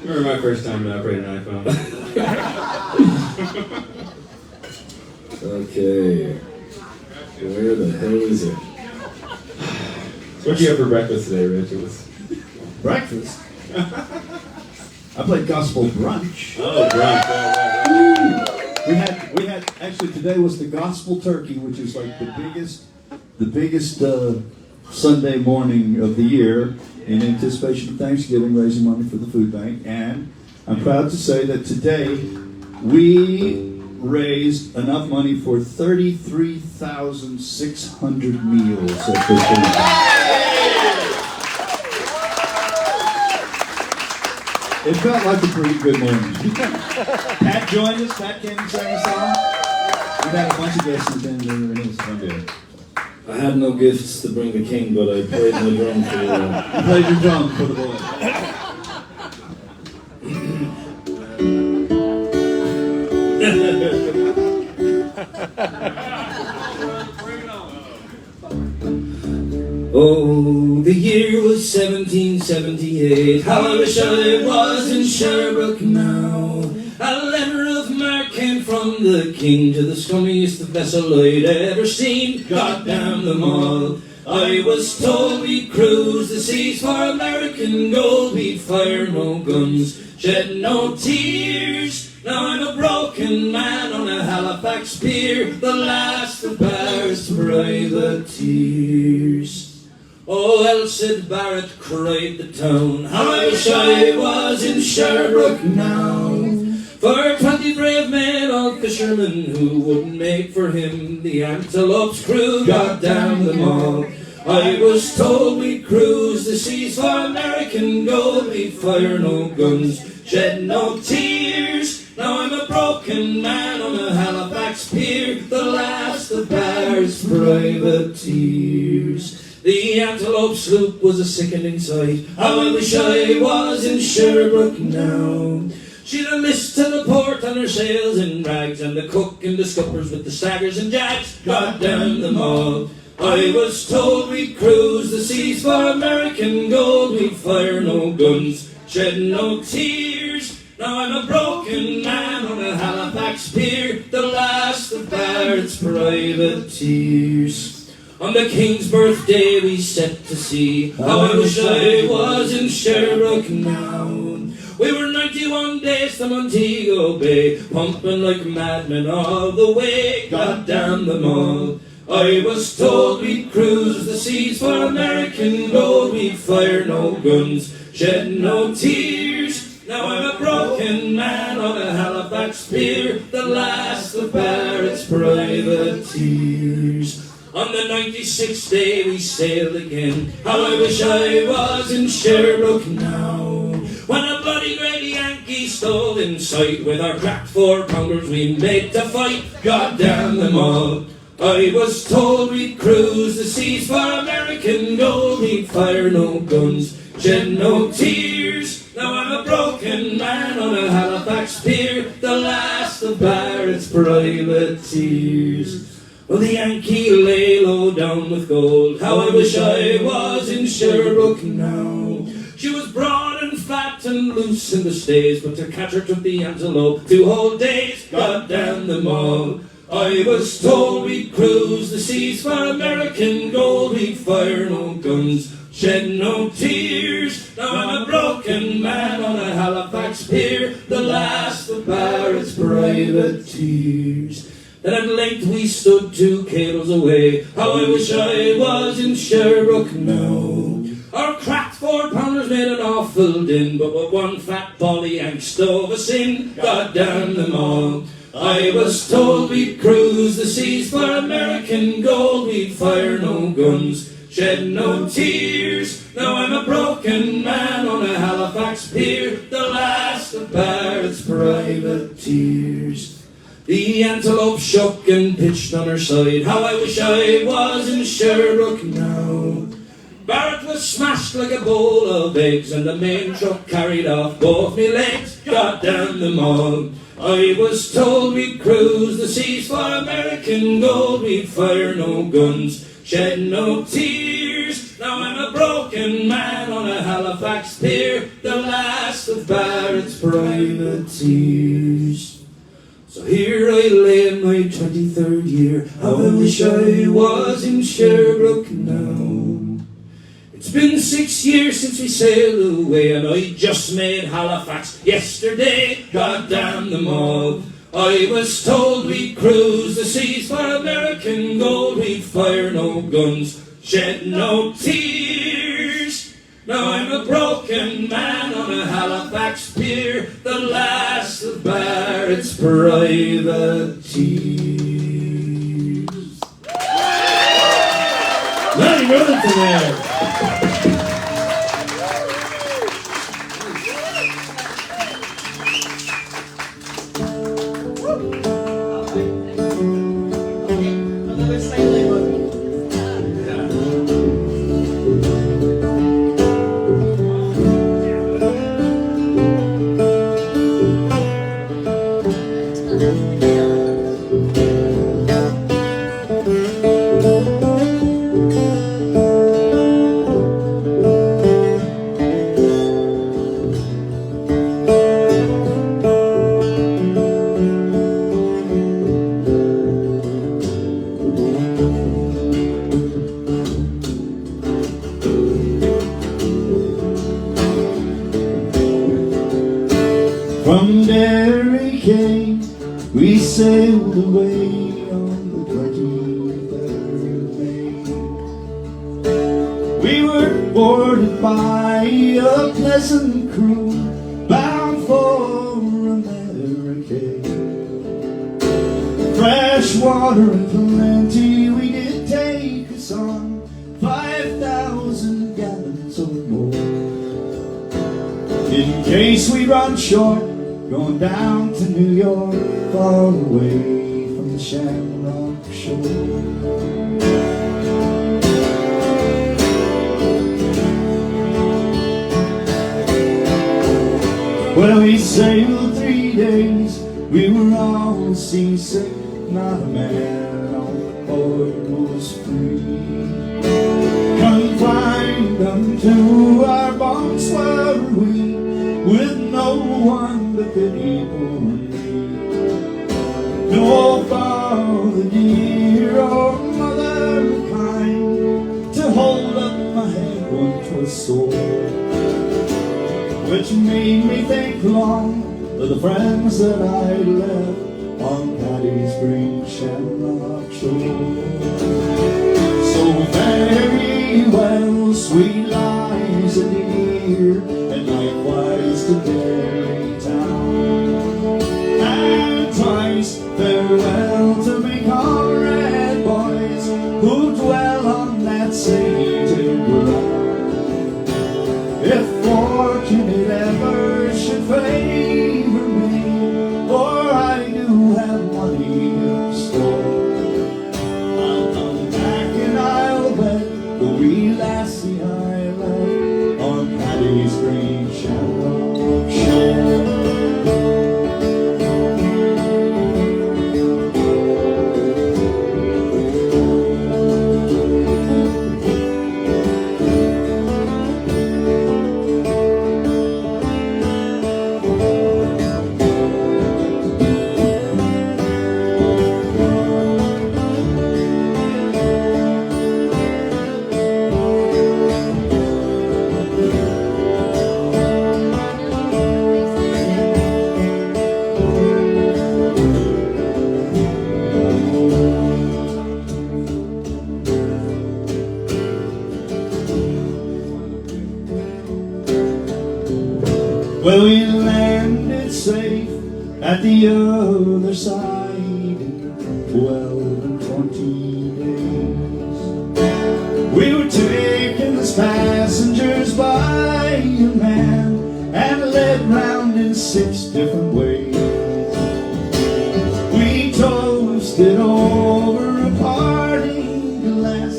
Remember my first time operating an iPhone? Okay. Where the hell is it? What'd you have for breakfast today, Rich? It was... Breakfast? I played gospel brunch. Oh, brunch. We had actually today was the gospel turkey, which is like the biggest Sunday morning of the year in anticipation of Thanksgiving, raising money for the food bank. And I'm proud to say that today we raised enough money for 33,600 meals at the food bank. It felt like a pretty good morning. Pat joined us. Pat came and sang a song. We had a bunch of guests attending, and it was a fun day. I had no gifts to bring the king, but I played my drum for You played your drum for the boy. Oh, the year was 1778. How I wish I was in Shamrock now. A letter of marque came from the king to the scummiest vessel I'd ever seen. God damn them all. I was told we'd cruise the seas for American gold. We'd fire no guns, shed no tears. Now I'm a broken man on a Halifax pier, the last of Barrett's privateers. Oh, Elsid Barrett cried the town, how I wish I was in Shamrock now. For 20 brave men, all fishermen, who wouldn't make for him the Antelope's crew, God damn them all. I was told we'd cruise the seas for American gold, we'd fire no guns, shed no tears. Now I'm a broken man on a Halifax pier, the last of Barrett's privateers. The Antelope sloop was a sickening sight, how I wish I was in Shamrock now. She'd a mist to the port and her sails in rags, and the cook and the scuppers with the staggers and jacks, God damn them all. I was told we'd cruise the seas for American gold, we'd fire no guns, shed no tears. Now I'm a broken man on a Halifax pier, the last of Barrett's privateers. On the King's birthday we set to sea, how I wish I was in Shamrock now. We were 91 days to Montego Bay, pumping like madmen all the way, God damn them all. I was told we'd cruise the seas for American gold, we'd fire no guns, shed no tears. Now I'm a broken man on a Halifax pier, the last of Barrett's privateers. On the 96th day we sailed again, how I wish I was in Shamrock now. When a bloody grey Yankee stole in sight, with our cracked 4-pounders we made to fight, God damn them all. I was told we'd cruise the seas for American gold, we'd fire no guns, shed no tears. Now I'm a broken man on a Halifax pier, the last of Barrett's privateers. Well, the Yankee lay low down with gold, how I wish I was in Shamrock now. She was broad and fat and loose in the stays, but to catch her took the Antelope 2 whole days, God damn them all. I was told we'd cruise the seas for American gold, we'd fire no guns, shed no tears. Now I'm a broken man on a Halifax pier, the last of Barrett's privateers. Then at length we stood 2 cables away, how I wish I was in Shamrock now. Our cracked 4-pounders made an awful din, but with one fat bolly Yank stove us in, God damn them all. I was told we'd cruise the seas for American gold. We'd fire no guns, shed no tears. Now I'm a broken man on a Halifax pier, the last of Barrett's privateers. The Antelope shook and pitched on her side. How I wish I was in Shamrock now. Barrett was smashed like a bowl of eggs, and the main truck carried off both me legs. God damn them all. I was told we'd cruise the seas for American gold. We'd fire no guns, shed no tears. Now I'm a broken man on a Halifax pier, the last of Barrett's privateers. So here I lay in my 23rd year. How I wish I was in Shamrock now. It's been 6 years since we sailed away, and I just made Halifax yesterday. God damn them all. I was told we'd cruise the seas for American gold. We'd fire no guns, shed no tears. Now I'm a broken man on a Halifax pier, the last of Barrett's privateers. Maddy Brotherton there. Another sailing one. From Derry came, we sailed away on the 23rd of May. We were boarded by a pleasant crew, bound for America. Fresh water and plenty we did take us on, 5,000 gallons or more. In case we run short, going down to New York, far away from the Shamrock shore. Well, we sailed 3 days, we were all seasick, not a man on board was free. Confined unto our bunks were we, with no one to pity for me. No father dear or mother kind to hold up my head when 'twas sore, which made me think long of the friends that I left on Paddy's green Shamrock shore. So very well, sweet Liza dear, and likewise to Derry town, and twice farewell to me comrade boys who dwell on that sainted ground. If fortune it ever should favor me, or I do have money in store, other side in 12 and 20 days. We were taken as passengers by a man and led round in 6 different ways. We toasted over a parting glass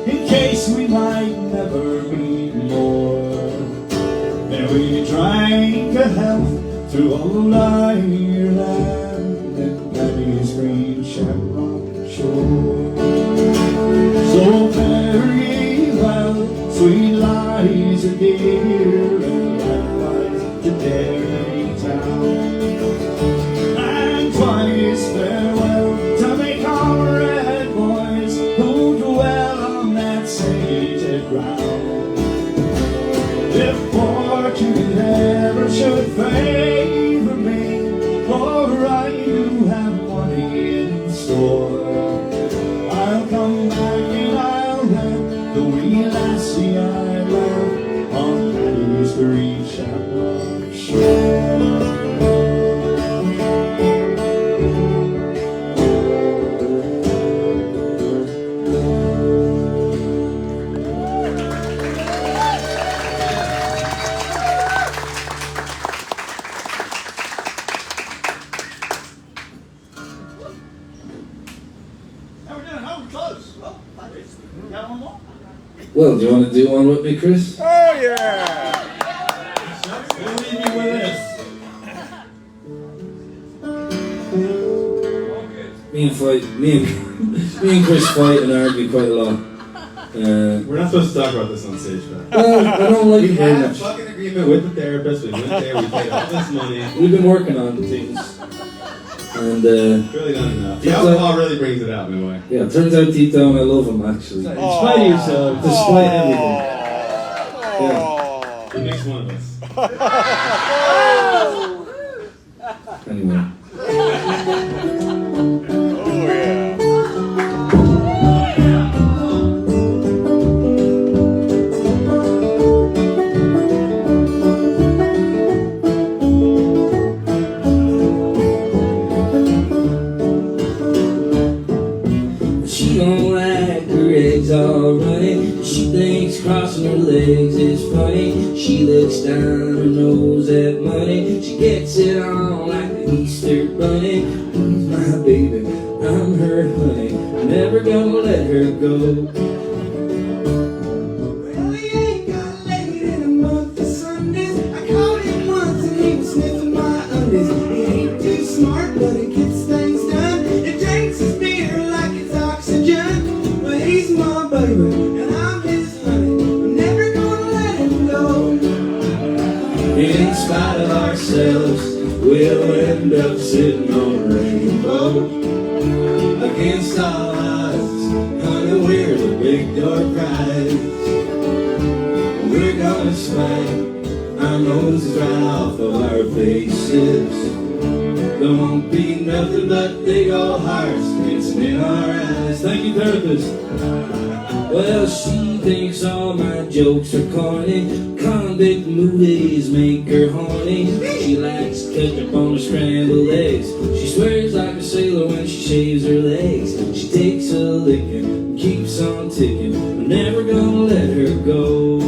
in case we might never meet more. And we drank a health through old Ireland and Paddy's green Shamrock shore. So very well, sweet lies are dear, and likewise to Derry town. And twice farewell to me comrade boys who dwell on that sated ground. If fortune ever should favor me, or I do have money in store, I'll come back and I'll wed the wee lassie I love on Paddy's green Shamrock shore. Well, do you want to do one with me, Chris? Oh, yeah. We'll leave you with this. Me and Chris fight and argue quite a lot. We're not supposed to talk about this on stage, but Well, I don't like we it very had a much. fucking agreement with the therapist. We went there, we paid all this money. We've been working on things, and Really not enough. The alcohol really brings it out in a way. yeah, it turns out deep down I love him actually. In spite of yourself, Despite everything. Oh. it makes one of us. Anyway. Oh, yeah. She don't like her eggs all runny. She thinks crossing her legs is funny. She looks down her nose at money. She gets it on like the Easter bunny. She's my baby, I'm her honey. I'm never gonna let her go. Well, he ain't got laid in a month of Sundays. I caught him once and he was sniffing my undies. He ain't too smart, but he gets things done. He drinks his beer like it's oxygen. But he's my baby and I'm his honey. I'm never gonna let him go. In spite of ourselves, we'll end up sitting on a rainbow. Against all odds, honey, we're the big door prize. We're gonna smite our noses right off of our faces. There won't be nothing but big old hearts dancing in our eyes. Thank you, therapist. Well, she thinks all my jokes are corny. Convict movies make her horny. She likes ketchup on her scrambled eggs. She swears like a sailor when she shaves her legs. She takes a licking and keeps on ticking. I'm never gonna let her go.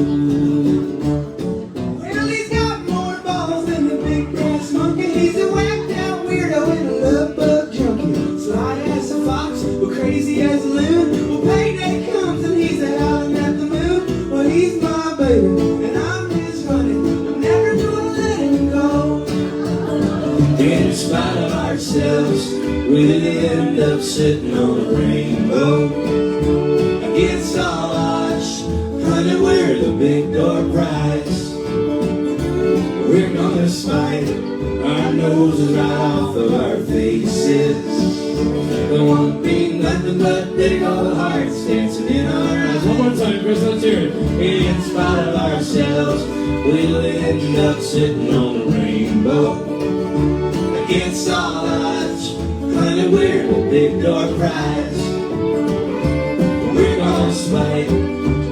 Well, he's got more balls than the big brass monkey. He's a whacked out weirdo and a love bug junkie. Sly as a fox, but crazy as a loon. Well, payday comes and he's howling at the moon. Well, he's my baby and I'm his honey. I'm never gonna let him go. In spite of ourselves, we'll end up sitting on a rainbow. Against all odds, honey, we're the big door prize. We're gonna spite our noses right off of our faces. There won't be nothing but big old hearts dancing in our eyes. One more time, Chris, let's hear it. In spite of ourselves, we'll end up sitting on a rainbow. Against all odds, honey, we're the big door prize. We're gonna spite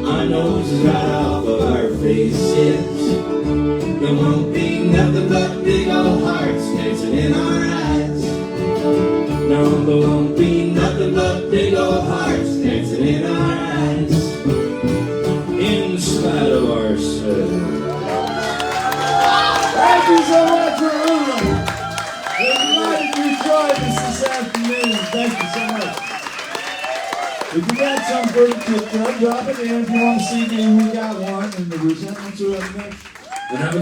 our noses right off of our faces. There won't be nothing but big old hearts dancing in our eyes. there won't be nothing but big old hearts dancing in our eyes, in spite of ourselves. Thank you so much for Ulla. We're delighted you joined us this afternoon. Thank you so much. If you got some for the tip club, drop it in. If you want to see me, we got one. And the resentments are up next. And have a